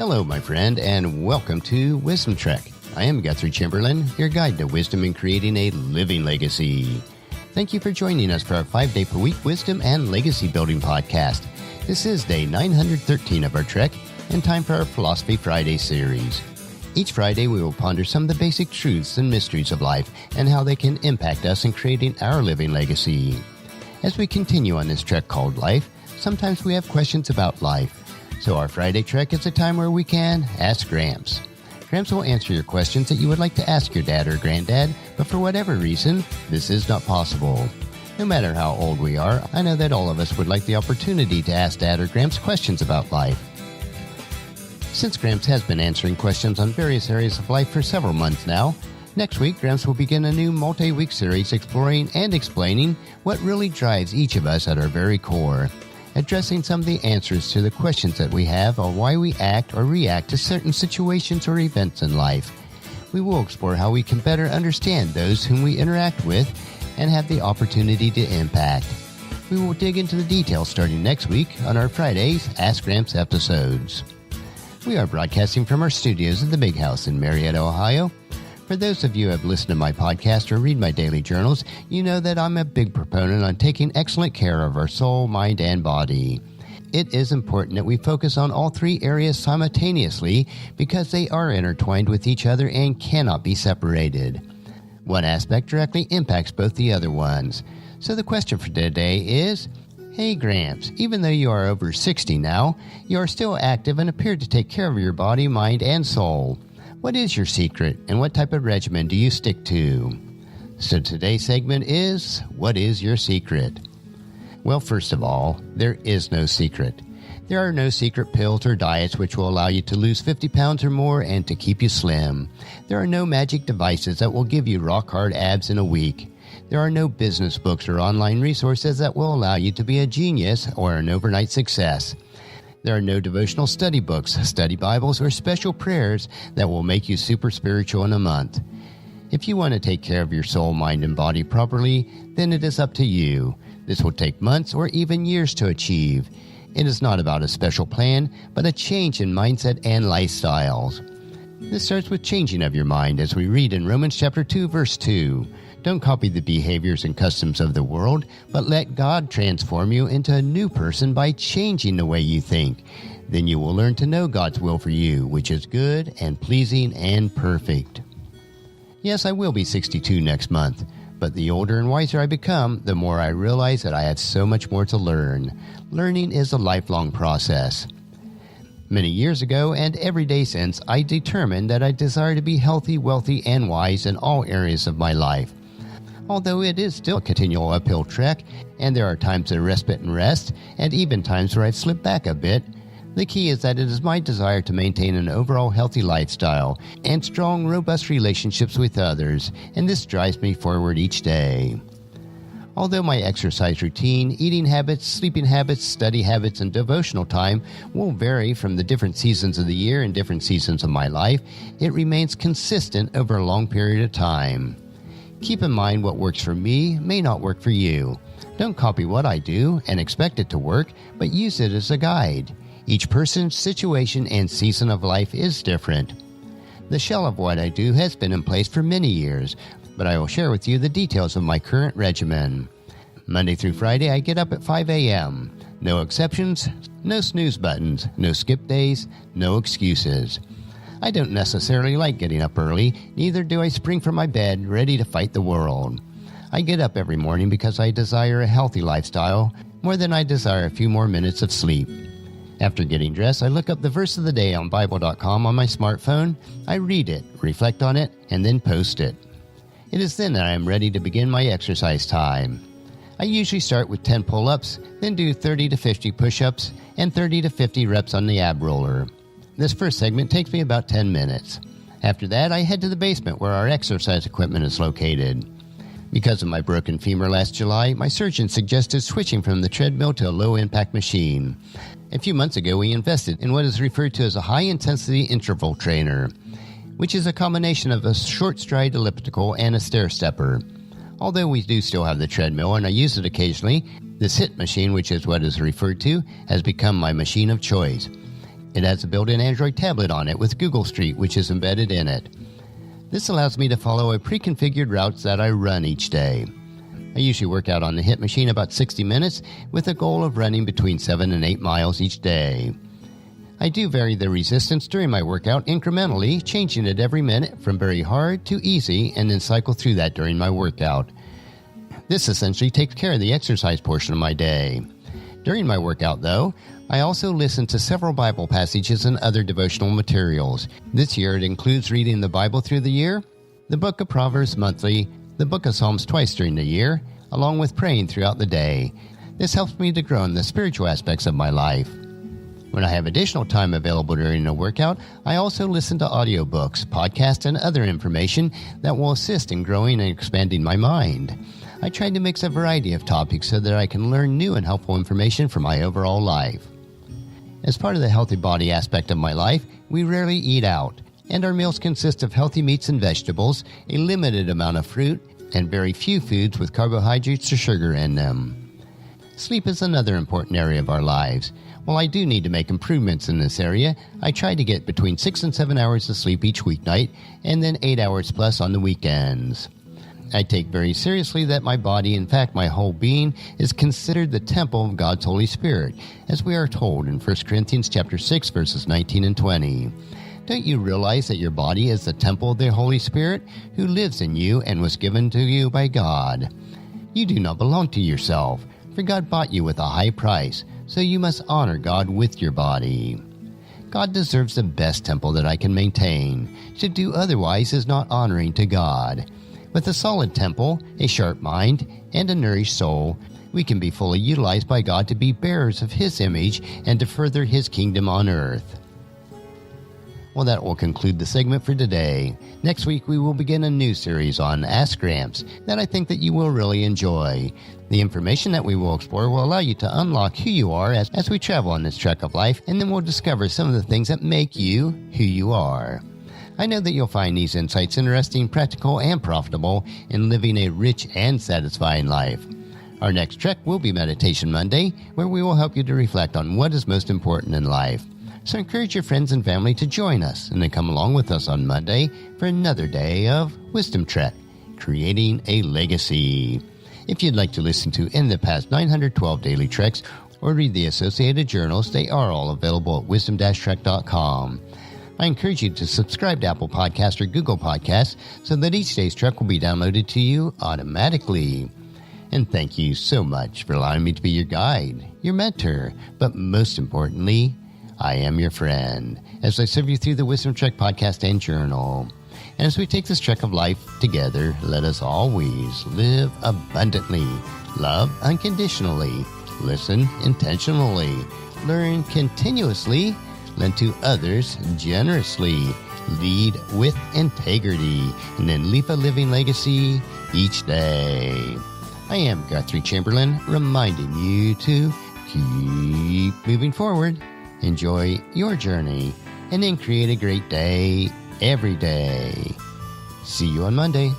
Hello, my friend, and welcome to Wisdom Trek. I am Guthrie Chamberlain, your guide to wisdom in creating a living legacy. Thank you for joining us for our 5-day-per-week wisdom and legacy building podcast. This is day 913 of our trek, and time for our Philosophy Friday series. Each Friday, we will ponder some of the basic truths and mysteries of life and how they can impact us in creating our living legacy. As we continue on this trek called life, sometimes we have questions about life. So our Friday trek is a time where we can ask Gramps. Gramps will answer your questions that you would like to ask your dad or granddad, but for whatever reason, this is not possible. No matter how old we are, I know that all of us would like the opportunity to ask Dad or Gramps questions about life. Since Gramps has been answering questions on various areas of life for several months now, next week Gramps will begin a new multi-week series exploring and explaining what really drives each of us at our very core, addressing some of the answers to the questions that we have on why we act or react to certain situations or events in life. We will explore how we can better understand those whom we interact with and have the opportunity to impact. We will dig into the details starting next week on our Friday's Ask Gramps episodes. We are broadcasting from our studios at the Big House in Marietta, Ohio. For those of you who have listened to my podcast or read my daily journals, you know that I'm a big proponent on taking excellent care of our soul, mind, and body. It is important that we focus on all three areas simultaneously because they are intertwined with each other and cannot be separated. One aspect directly impacts both the other ones. So the question for today is, hey Gramps, even though you are over 60 now, you are still active and appear to take care of your body, mind, and soul. What is your secret, and what type of regimen do you stick to? So today's segment is, what is your secret? Well, first of all, there is no secret. There are no secret pills or diets which will allow you to lose 50 pounds or more and to keep you slim. There are no magic devices that will give you rock-hard abs in a week. There are no business books or online resources that will allow you to be a genius or an overnight success. There are no devotional study books, study Bibles, or special prayers that will make you super spiritual in a month. If you want to take care of your soul, mind, and body properly, then it is up to you. This will take months or even years to achieve. It is not about a special plan, but a change in mindset and lifestyles. This starts with changing of your mind, as we read in Romans chapter 2, verse 2. Don't copy the behaviors and customs of the world, but let God transform you into a new person by changing the way you think. Then you will learn to know God's will for you, which is good and pleasing and perfect. Yes, I will be 62 next month, but the older and wiser I become, the more I realize that I have so much more to learn. Learning is a lifelong process. Many years ago, and every day since, I determined that I desire to be healthy, wealthy, and wise in all areas of my life. Although it is still a continual uphill trek, and there are times of respite and rest, and even times where I've slipped back a bit, the key is that it is my desire to maintain an overall healthy lifestyle and strong, robust relationships with others, and this drives me forward each day. Although my exercise routine, eating habits, sleeping habits, study habits, and devotional time will vary from the different seasons of the year and different seasons of my life, it remains consistent over a long period of time. Keep in mind what works for me may not work for you. Don't copy what I do and expect it to work, but use it as a guide. Each person's situation and season of life is different. The shell of what I do has been in place for many years, but I will share with you the details of my current regimen. Monday through Friday, I get up at 5 a.m. No exceptions, no snooze buttons, no skip days, no excuses. I don't necessarily like getting up early, neither do I spring from my bed ready to fight the world. I get up every morning because I desire a healthy lifestyle more than I desire a few more minutes of sleep. After getting dressed, I look up the verse of the day on Bible.com on my smartphone. I read it, reflect on it, and then post it. It is then that I am ready to begin my exercise time. I usually start with 10 pull-ups, then do 30 to 50 push-ups, and 30 to 50 reps on the ab roller. This first segment takes me about 10 minutes. After that, I head to the basement where our exercise equipment is located. Because of my broken femur last July, my surgeon suggested switching from the treadmill to a low-impact machine. A few months ago, we invested in what is referred to as a high-intensity interval trainer, which is a combination of a short stride elliptical and a stair stepper. Although we do still have the treadmill and I use it occasionally, this HIIT machine, which is what is referred to, has become my machine of choice. It has a built-in Android tablet on it with Google Street, which is embedded in it. This allows me to follow a pre-configured routes that I run each day. I usually work out on the HIIT machine about 60 minutes with a goal of running between 7 and 8 miles each day. I do vary the resistance during my workout incrementally, changing it every minute from very hard to easy, and then cycle through that during my workout. This essentially takes care of the exercise portion of my day. During my workout, though, I also listen to several Bible passages and other devotional materials. This year it includes reading the Bible through the year, the book of Proverbs monthly, the book of Psalms twice during the year, along with praying throughout the day. This helps me to grow in the spiritual aspects of my life. When I have additional time available during a workout, I also listen to audiobooks, podcasts, and other information that will assist in growing and expanding my mind. I try to mix a variety of topics so that I can learn new and helpful information for my overall life. As part of the healthy body aspect of my life, we rarely eat out, and our meals consist of healthy meats and vegetables, a limited amount of fruit, and very few foods with carbohydrates or sugar in them. Sleep is another important area of our lives. While I do need to make improvements in this area, I try to get between 6 and 7 hours of sleep each weeknight, and then 8 hours plus on the weekends. I take very seriously that my body, in fact my whole being, is considered the temple of God's Holy Spirit, as we are told in 1 Corinthians chapter 6, verses 19 and 20. Don't you realize that your body is the temple of the Holy Spirit, who lives in you and was given to you by God? You do not belong to yourself, for God bought you with a high price, so you must honor God with your body. God deserves the best temple that I can maintain. To do otherwise is not honoring to God. With a solid temple, a sharp mind, and a nourished soul, we can be fully utilized by God to be bearers of His image and to further His kingdom on earth. Well, that will conclude the segment for today. Next week, we will begin a new series on Ask Gramps that I think that you will really enjoy. The information that we will explore will allow you to unlock who you are as we travel on this trek of life, and then we'll discover some of the things that make you who you are. I know that you'll find these insights interesting, practical, and profitable in living a rich and satisfying life. Our next trek will be Meditation Monday, where we will help you to reflect on what is most important in life. So encourage your friends and family to join us and then come along with us on Monday for another day of Wisdom Trek, Creating a Legacy. If you'd like to listen to in the past 912 daily treks or read the associated journals, they are all available at wisdom-trek.com. I encourage you to subscribe to Apple Podcasts or Google Podcasts so that each day's trek will be downloaded to you automatically. And thank you so much for allowing me to be your guide, your mentor, but most importantly, I am your friend as I serve you through the Wisdom Trek podcast and journal. And as we take this trek of life together, let us always live abundantly, love unconditionally, listen intentionally, learn continuously, lend to others generously, lead with integrity, and then leave a living legacy each day. I am Guthrie Chamberlain, reminding you to keep moving forward, enjoy your journey, and then create a great day every day. See you on Monday.